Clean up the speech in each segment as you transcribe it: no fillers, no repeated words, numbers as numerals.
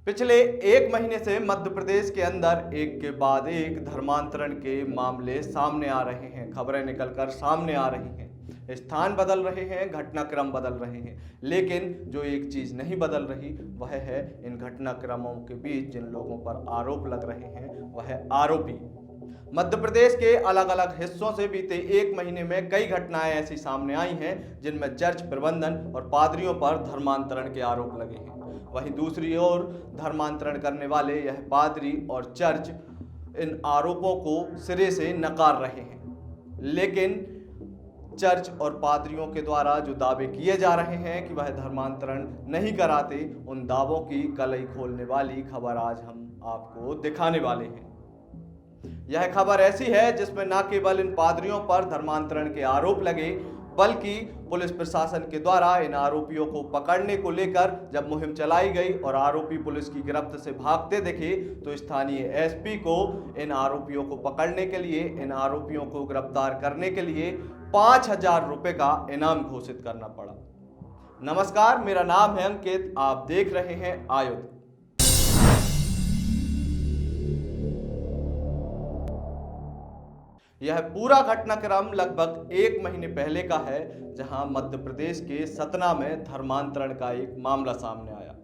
पिछले एक महीने से मध्य प्रदेश के अंदर एक के बाद एक धर्मांतरण के मामले सामने आ रहे हैं। खबरें निकलकर सामने आ रही हैं, स्थान बदल रहे हैं, घटनाक्रम बदल रहे हैं, लेकिन जो एक चीज नहीं बदल रही वह है इन घटनाक्रमों के बीच जिन लोगों पर आरोप लग रहे हैं वह आरोपी। मध्य प्रदेश के अलग अलग हिस्सों से बीते एक महीने में कई घटनाएं ऐसी सामने आई हैं जिनमें चर्च प्रबंधन और पादरियों पर धर्मांतरण के आरोप लगे हैं। वहीं दूसरी ओर धर्मांतरण करने वाले यह पादरी और चर्च इन आरोपों को सिरे से नकार रहे हैं। लेकिन चर्च और पादरियों के द्वारा जो दावे किए जा रहे हैं कि वह धर्मांतरण नहीं कराते, उन दावों की कलई खोलने वाली खबर आज हम आपको दिखाने वाले हैं। यह खबर ऐसी है जिसमें न केवल इन पादरियों पर धर्मांतरण के आरोप लगे, बल्कि पुलिस प्रशासन के द्वारा इन आरोपियों को पकड़ने को लेकर जब मुहिम चलाई गई और आरोपी पुलिस की गिरफ्त से भागते दिखे तो स्थानीय एसपी को इन आरोपियों को पकड़ने के लिए, इन आरोपियों को गिरफ्तार करने के लिए 5,000 रुपए का इनाम घोषित करना पड़ा। नमस्कार, मेरा नाम है अंकित, आप देख रहे हैं आयुध। यह पूरा घटनाक्रम लगभग एक महीने पहले का है, जहां मध्य प्रदेश के सतना में धर्मांतरण का एक मामला सामने आया।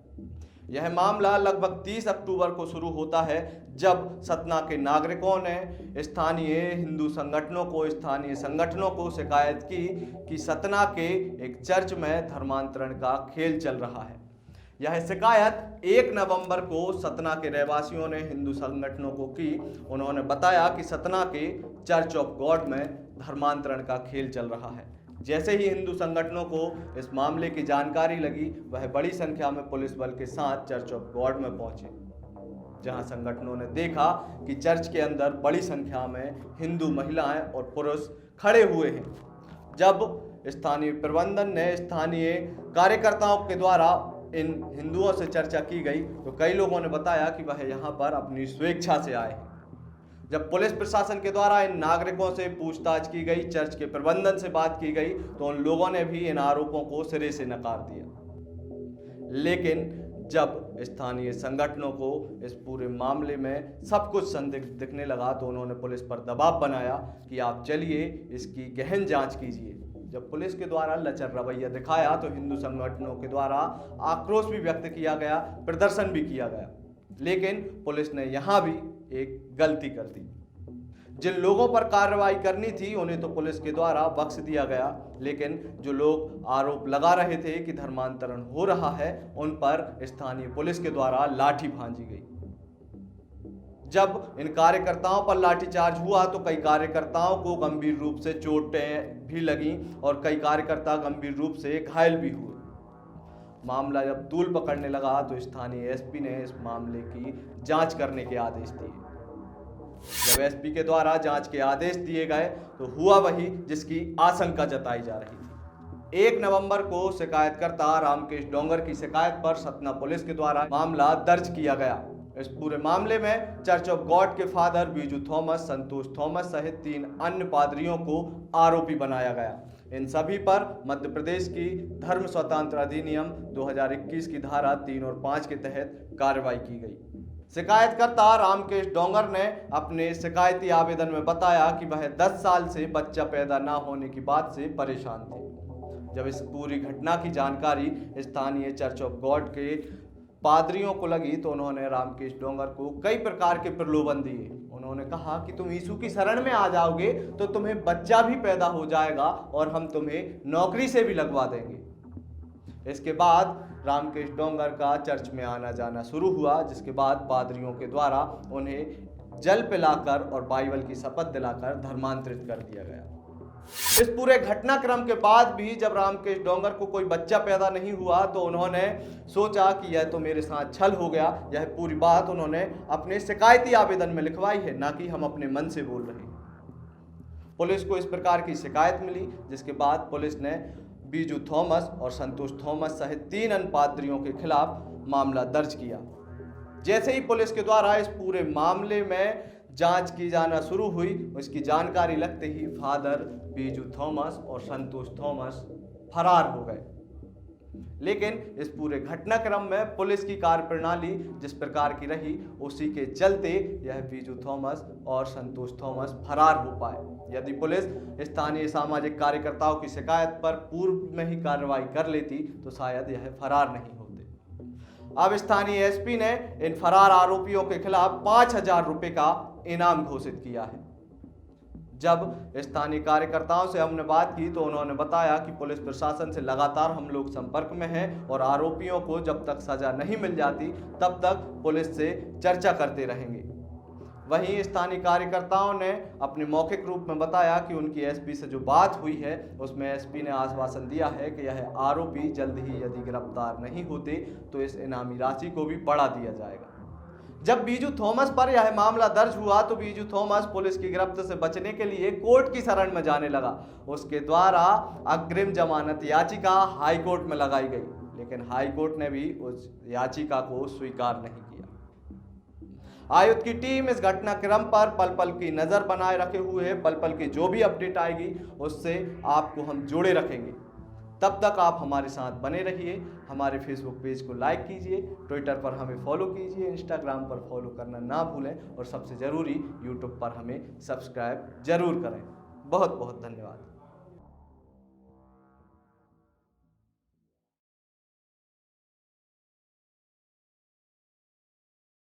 यह मामला लगभग 30 अक्टूबर को शुरू होता है, जब सतना के नागरिकों ने स्थानीय हिंदू स्थानीय संगठनों को शिकायत की कि सतना के एक चर्च में धर्मांतरण का खेल चल रहा है। यह शिकायत 1 नवंबर को सतना के रहवासियों ने हिंदू संगठनों को की। उन्होंने बताया कि सतना के चर्च ऑफ गॉड में धर्मांतरण का खेल चल रहा है। जैसे ही हिंदू संगठनों को इस मामले की जानकारी लगी, वह बड़ी संख्या में पुलिस बल के साथ चर्च ऑफ गॉड में पहुंचे, जहां संगठनों ने देखा कि चर्च के अंदर बड़ी संख्या में हिंदू महिलाएं और पुरुष खड़े हुए हैं। जब स्थानीय प्रबंधन ने स्थानीय कार्यकर्ताओं के द्वारा इन हिंदुओं से चर्चा की गई तो कई लोगों ने बताया कि वह यहाँ पर अपनी स्वेच्छा से आए हैं। जब पुलिस प्रशासन के द्वारा इन नागरिकों से पूछताछ की गई, चर्च के प्रबंधन से बात की गई, तो उन लोगों ने भी इन आरोपों को सिरे से नकार दिया। लेकिन जब स्थानीय संगठनों को इस पूरे मामले में सब कुछ संदिग्ध दिखने लगा तो उन्होंने पुलिस पर दबाव बनाया कि आप चलिए इसकी गहन जांच कीजिए। जब पुलिस के द्वारा लचर रवैया दिखाया तो हिंदू संगठनों के द्वारा आक्रोश भी व्यक्त किया गया, प्रदर्शन भी किया गया। लेकिन पुलिस ने यहाँ भी एक गलती कर दी। जिन लोगों पर कार्रवाई करनी थी उन्हें तो पुलिस के द्वारा बख्श दिया गया, लेकिन जो लोग आरोप लगा रहे थे कि धर्मांतरण हो रहा है, उन पर स्थानीय पुलिस के द्वारा लाठी भांजी गई। जब इन कार्यकर्ताओं पर लाठीचार्ज हुआ तो कई कार्यकर्ताओं को गंभीर रूप से चोटें भी लगीं और कई कार्यकर्ता गंभीर रूप से घायल भी हुए। मामला जब तूल पकड़ने लगा तो स्थानीय एसपी ने इस मामले की जांच करने के आदेश दिए। जब एसपी के द्वारा जांच के आदेश दिए गए तो हुआ वही जिसकी आशंका जताई जा रही थी। 1 नवंबर को शिकायतकर्ता रामकेश डोंगर की शिकायत पर सतना पुलिस के द्वारा मामला दर्ज किया गया। इस पूरे मामले में चर्च ऑफ गॉड के फादर बीजू थॉमस, संतोष थॉमस सहित 3 अन्य पादरियों को आरोपी बनाया गया। इन सभी पर मध्य प्रदेश की धर्म स्वतंत्रता अधिनियम 2021 की धारा 3 और 5 के तहत कार्रवाई की गई। शिकायतकर्ता रामकेश डोंगर ने अपने शिकायती आवेदन में बताया कि वह 10 साल से बच्चा पैदा न होने की बात से परेशान थे। जब इस पूरी घटना की जानकारी स्थानीय चर्च ऑफ गॉड के पादरियों को लगी तो उन्होंने रामकेश डोंगर को कई प्रकार के प्रलोभन दिए। उन्होंने कहा कि तुम यीशु की शरण में आ जाओगे तो तुम्हें बच्चा भी पैदा हो जाएगा और हम तुम्हें नौकरी से भी लगवा देंगे। इसके बाद रामकेश डोंगर का चर्च में आना जाना शुरू हुआ, जिसके बाद पादरियों के द्वारा उन्हें जल पिलाकर और बाइबल की शपथ दिलाकर धर्मांतरित कर दिया गया। इस पूरे घटनाक्रम के बाद भी जब रामकेश डोंगर को कोई बच्चा पैदा नहीं हुआ तो उन्होंने सोचा कि यह तो मेरे साथ छल हो गया। यह पूरी बात उन्होंने अपने शिकायती आवेदन में लिखवाई है, ना कि हम अपने मन से बोल रहे हैं। पुलिस को इस प्रकार की शिकायत मिली, जिसके बाद पुलिस ने बीजू थॉमस और संतोष थॉमस सहित 3 अन्य पादरियों के खिलाफ मामला दर्ज किया। जैसे ही पुलिस के द्वारा इस पूरे मामले में जांच की जाना शुरू हुई, उसकी जानकारी लगते ही फादर बीजू थॉमस और संतोष थॉमस फरार हो गए। लेकिन इस पूरे घटनाक्रम में पुलिस की कार्यप्रणाली जिस प्रकार की रही, उसी के चलते यह बीजू थॉमस और संतोष थॉमस फरार हो पाए। यदि पुलिस स्थानीय सामाजिक कार्यकर्ताओं की शिकायत पर पूर्व में ही कार्रवाई कर लेती तो शायद यह फरार नहीं होते। अब स्थानीय एसपी ने इन फरार आरोपियों के खिलाफ 5,000 रुपए का इनाम घोषित किया है। जब स्थानीय कार्यकर्ताओं से हमने बात की तो उन्होंने बताया कि पुलिस प्रशासन से लगातार हम लोग संपर्क में हैं और आरोपियों को जब तक सजा नहीं मिल जाती तब तक पुलिस से चर्चा करते रहेंगे। वहीं स्थानीय कार्यकर्ताओं ने अपने मौखिक रूप में बताया कि उनकी एसपी से जो बात हुई है उसमें एसपी ने आश्वासन दिया है कि यह आरोपी जल्द ही यदि गिरफ्तार नहीं होते तो इस इनामी राशि को भी बढ़ा दिया जाएगा। जब बीजू थॉमस पर यह मामला दर्ज हुआ तो बीजू थॉमस पुलिस की गिरफ्त से बचने के लिए कोर्ट की शरण में जाने लगा। उसके द्वारा अग्रिम जमानत याचिका हाई कोर्ट में लगाई गई, लेकिन हाई कोर्ट ने भी उस याचिका को स्वीकार नहीं किया। आयुक्त की टीम इस घटनाक्रम पर पल पल की नजर बनाए रखे हुए है। पल पल की जो भी अपडेट आएगी उससे आपको हम जोड़े रखेंगे। तब तक आप हमारे साथ बने रहिए। हमारे फेसबुक पेज को लाइक कीजिए, ट्विटर पर हमें फॉलो कीजिए, इंस्टाग्राम पर फॉलो करना ना भूलें और सबसे ज़रूरी यूट्यूब पर हमें सब्सक्राइब जरूर करें। बहुत बहुत धन्यवाद।